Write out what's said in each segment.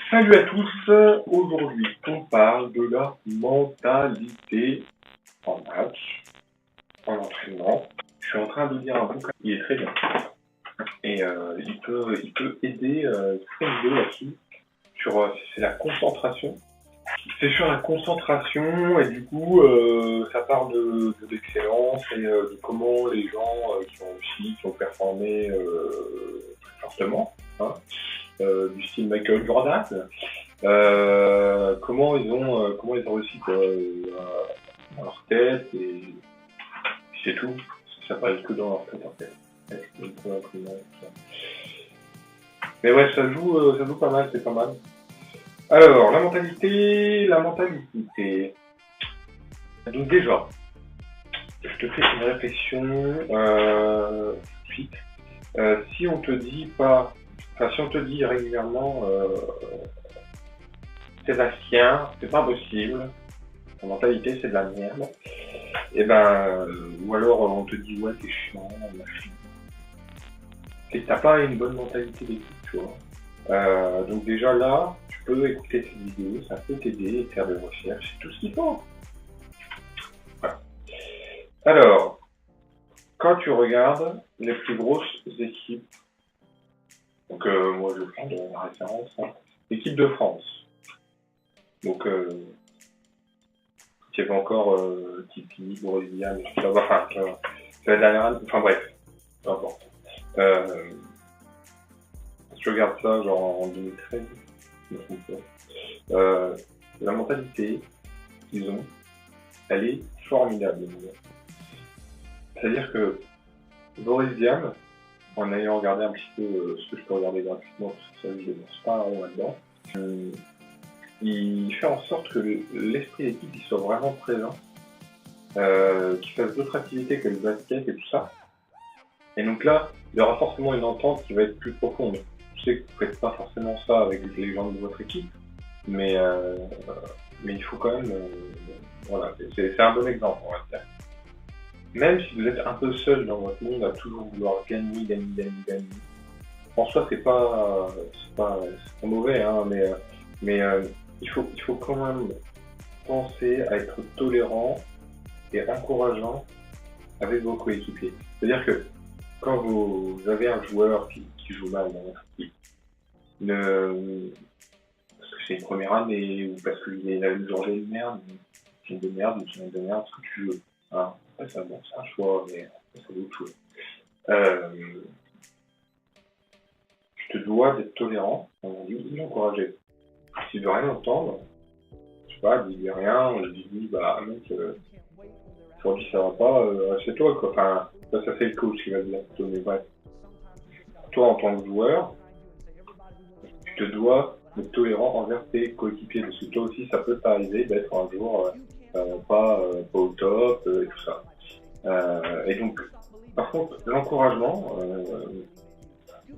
Salut à tous, aujourd'hui on parle de la mentalité en match, en entraînement. Je suis en train de lire un bouquin, il est très bien et il peut aider très vidéo là-dessus sur c'est la concentration. C'est sur la concentration et du coup ça parle de l'excellence et de comment les gens qui ont réussi, qui ont performé très fortement, hein, du style Michael Jordan. Comment ils ont réussi quoi, dans leur tête et puis c'est tout. Ça paraît que dans leur tête en fait. Tout ça. Mais ouais, ça joue pas mal, c'est pas mal. Alors la mentalité. Donc déjà, je te fais une réflexion tout de suite. Si on te dit pas, enfin si on te dit régulièrement Sébastien, c'est pas possible, ta mentalité c'est de la merde, et ou alors on te dit ouais t'es chiant, machin. C'est que t'as pas une bonne mentalité d'équipe, tu vois. Donc déjà là, tu peux écouter ces vidéos, ça peut t'aider et faire des recherches, c'est tout ce qu'il faut. Voilà. Alors, quand tu regardes les plus grosses équipes, donc moi je prends de la référence, hein, l'équipe de France. Donc il y avait encore Tipeee, Borussia, enfin, c'est la dernière année, enfin bref, peu importe. Si tu regardes ça, genre en 2013, je me trompe pas, la mentalité qu'ils ont, elle est formidable. C'est-à-dire que Boris Vian, en ayant regardé un petit peu ce que je peux regarder gratuitement, parce que ça, je ne pense pas là-dedans, il fait en sorte que l'esprit d'équipe il soit vraiment présent, qu'il fasse d'autres activités que le basket et tout ça. Et donc là, il y aura forcément une entente qui va être plus profonde. Je sais que vous ne faites pas forcément ça avec les gens de votre équipe, mais il faut quand même... voilà, c'est un bon exemple, on va dire. Même si vous êtes un peu seul dans votre monde à toujours vouloir gagner, en soi c'est pas mauvais, hein, mais il faut quand même penser à être tolérant et encourageant avec vos coéquipiers. C'est-à-dire que quand vous avez un joueur qui joue mal dans votre équipe, parce que c'est une première année ou parce qu'il a une journée de merde, une semaine de merde, ce que tu veux. Hein. Après, c'est un choix, mais c'est autre chose. Tu te dois d'être tolérant, on dit l'encourager. S'il veut rien entendre, je sais pas, dis-lui rien, on lui dit mec, aujourd'hui ça va pas, assieds-toi quoi. Enfin, ça c'est le coach qui va dire plutôt, mais bref. Toi en tant que joueur, tu te dois d'être tolérant envers tes coéquipiers, parce que toi aussi ça peut t'arriver d'être un jour pas au top et tout ça. Et donc, par contre, l'encouragement,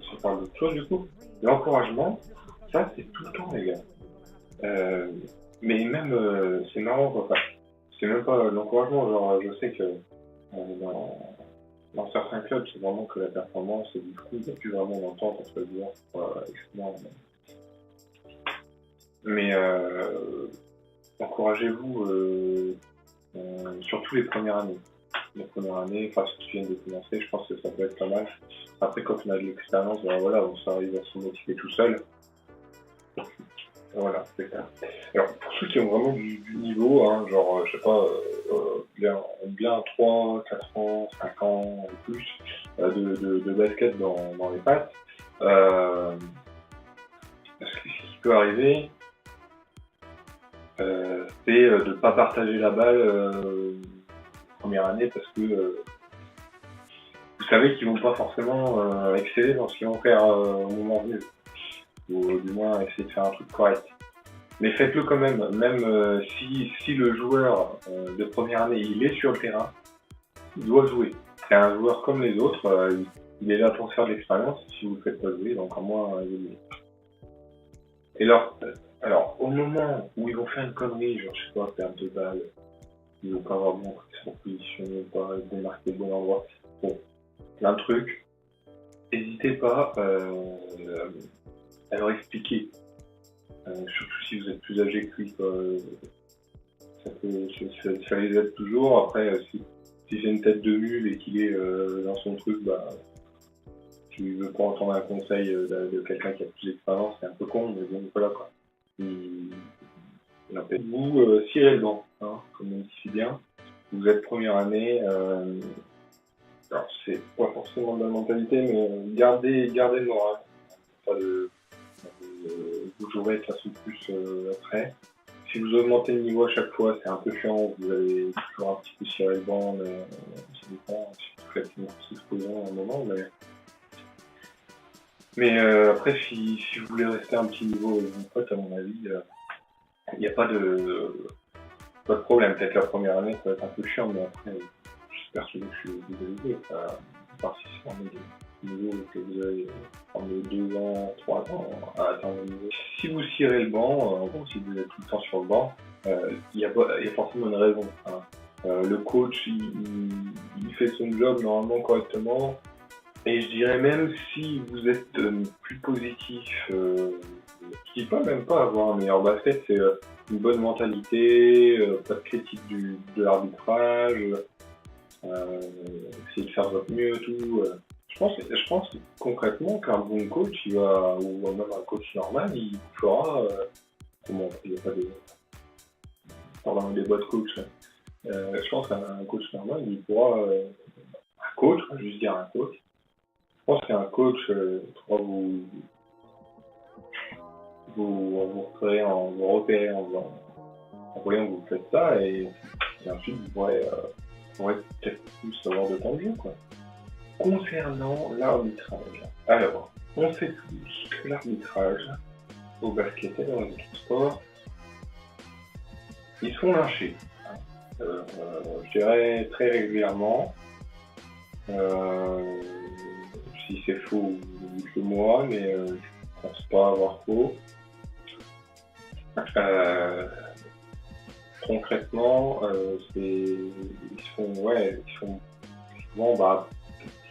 si on parle d'autre chose du coup, l'encouragement, ça c'est tout le temps les gars. Mais même, c'est marrant quoi. Enfin, c'est même pas l'encouragement, genre je sais que dans certains clubs, c'est vraiment que la performance et du coup, il n'y a plus vraiment d'entente entre les joueurs, etc. Mais encouragez-vous surtout les premières années. Les premières années, enfin ceux qui viennent de commencer, je pense que ça peut être pas mal. Après, quand on a de l'expérience, voilà, on s'arrive à se motiver tout seul. Voilà, c'est ça. Alors, pour ceux qui ont vraiment du niveau, hein, genre, je sais pas, bien 3, 4 ans, 5 ans ou plus de basket dans les pattes, ce qui peut arriver, c'est de ne pas partager la balle première année parce que vous savez qu'ils vont pas forcément exceller dans ce qu'ils vont faire au moment venu. Ou du moins essayer de faire un truc correct. Mais faites-le quand même si le joueur de première année il est sur le terrain, il doit jouer. C'est un joueur comme les autres, il est là pour faire de l'expérience, si vous ne le faites pas jouer, il va encore moins évoluer. Et alors, au moment où ils vont faire une connerie, genre je sais pas, perdre de balles, ils vont pas avoir bien pris son position, pas démarquer le bon endroit, bon, plein de trucs, n'hésitez pas à leur expliquer. surtout si vous êtes plus âgé que lui, quoi. Ça les aide toujours. Après, si c'est une tête de mule et qu'il est dans son truc, bah, tu veux pas entendre un conseil de quelqu'un qui a plus d'expérience, c'est un peu con, mais bon, voilà quoi. Vous cirez le banc, hein, comme on dit si bien. Vous êtes première année, alors c'est pas forcément de la mentalité, mais gardez le moral. Pas vous jouerez de façon plus après. Si vous augmentez le niveau à chaque fois, c'est un peu chiant, vous allez toujours un petit peu cirer le banc, mais ça dépend si vous faites une exposition à un moment. Mais après, si vous voulez rester un petit niveau avec vos potes, à mon avis, il n'y a pas de problème. Peut-être la première année, ça va être un peu chiant, mais après, je suis persuadé que je suis désolé. À part si c'est un niveau que vous allez prendre 2 ans, 3 ans à atteindre le niveau. Si vous cirez le banc, en gros, si vous êtes tout le temps sur le banc, il y a forcément une raison. Hein. Le coach, il fait son job normalement correctement. Et je dirais même si vous êtes plus positif, je dis pas même pas avoir un meilleur basket, c'est une bonne mentalité, pas de critique de l'arbitrage, essayer de faire votre mieux, tout. Je pense concrètement qu'un bon coach, ou même un coach normal, il vous fera, comment, il n'y a pas de, pardon, des boîtes coach. Je pense qu'un coach normal, il pourra, un coach, on va juste dire un coach. Je pense qu'un coach pourra vous repérer en voyant que vous faites ça et ensuite vous pourrez peut-être plus avoir de temps de jeu, quoi. Concernant l'arbitrage, alors on sait tous que l'arbitrage au basket et dans les autres sports, ils sont lynchés. Je dirais très régulièrement. Si c'est faux, dites-le moi, mais je pense pas avoir faux. Concrètement, ils font souvent, bah,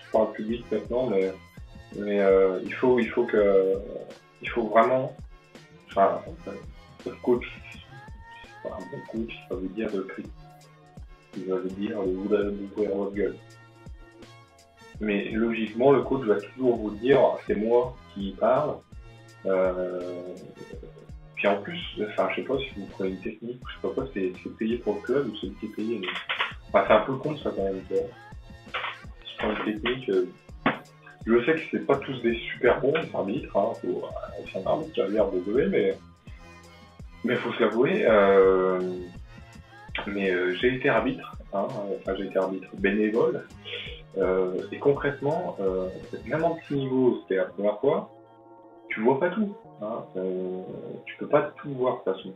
je parle public maintenant, mais il faut vraiment, enfin, le coach, c'est pas un bon coach, ça veut dire de crier, ça veut dire d'ouvrir votre gueule. Mais logiquement, le coach va toujours vous dire, c'est moi qui parle. Puis en plus, enfin, je sais pas si vous prenez une technique, je sais pas quoi, c'est payé pour le club ou c'est qui est payé. Mais... Enfin, c'est un peu con ça quand même. Si je prends une technique, je sais que c'est pas tous des super bons arbitres, hein, c'est un arbitre qui a l'air de jouer, mais faut se l'avouer. J'ai été arbitre, hein, enfin j'ai été arbitre bénévole. Et concrètement, même en petit niveau, c'était la première fois, tu vois pas tout. Hein, tu peux pas tout voir de toute façon.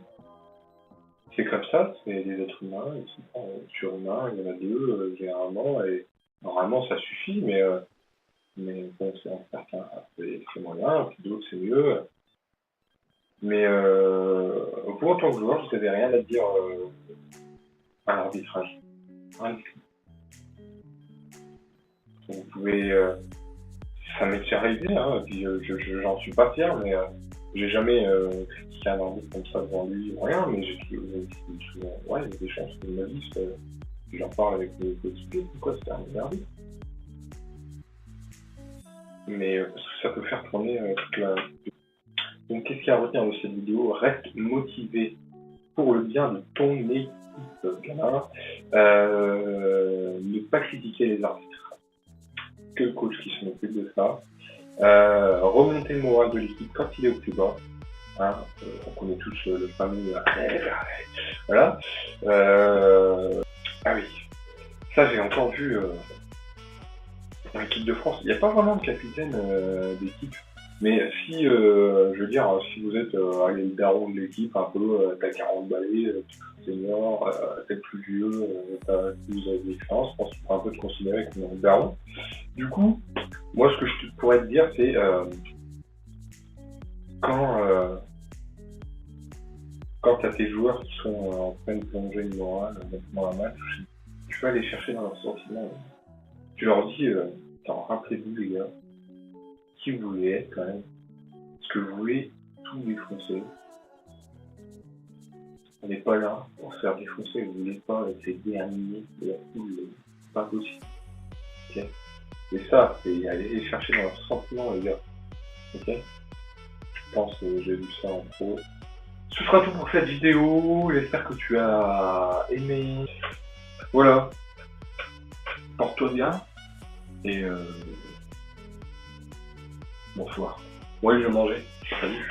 C'est comme ça, c'est des êtres humains, ils sont surhumains, il y en a deux généralement, et normalement ça suffit, mais bon, c'est certains c'est moyen, puis d'autres c'est mieux. Mais vous en tant que joueur, vous n'avez rien à dire à l'arbitrage. Rien du tout. Vous pouvez. Ça m'est déjà arrivé, hein, puis j'en suis pas fier, mais j'ai jamais critiqué un arbitre comme ça devant lui, rien, mais j'ai souvent, ouais, il y a des chances que ma vie, j'en parle avec mes coéquipiers, pourquoi c'était un arbitre. Mais parce que ça peut faire tourner toute la. Donc qu'est-ce qu'il y a à retenir de cette vidéo? Reste motivé pour le bien de ton équipe, gamin. Ne pas critiquer les arbitres. Que le coach qui s'en occupe de ça. Remonter le moral de l'équipe quand il est au plus bas. Hein, on connaît tous le fameux voilà. Ah oui, ça j'ai encore vu en équipe de France. Il n'y a pas vraiment de capitaine d'équipe, mais si, je veux dire, si vous êtes le daron de l'équipe, un peu, t'as 40 balais, senior, t'es plus vieux, vous avez de l'expérience, je pense que tu pourras un peu te considérer comme un daron. Du coup, moi, ce que je pourrais te dire, c'est quand tu as tes joueurs qui sont en pleine plongée de morale dans un match, tu vas aller chercher dans leur sentiment. Tu leur dis, rappelez-vous les gars, qui vous voulez être quand même, parce que vous voulez tout défoncer. On n'est pas là pour se faire défoncer, vous voulez pas essayer animer de la foule, pas possible. Ok. Et ça, c'est aller les chercher dans leurs sentiments, les gars. Ok. Je pense que j'ai vu ça en pro. Ce sera tout pour cette vidéo, j'espère que tu as aimé. Voilà. Porte-toi bien. Et bonsoir. Ouais, je vais manger. Salut.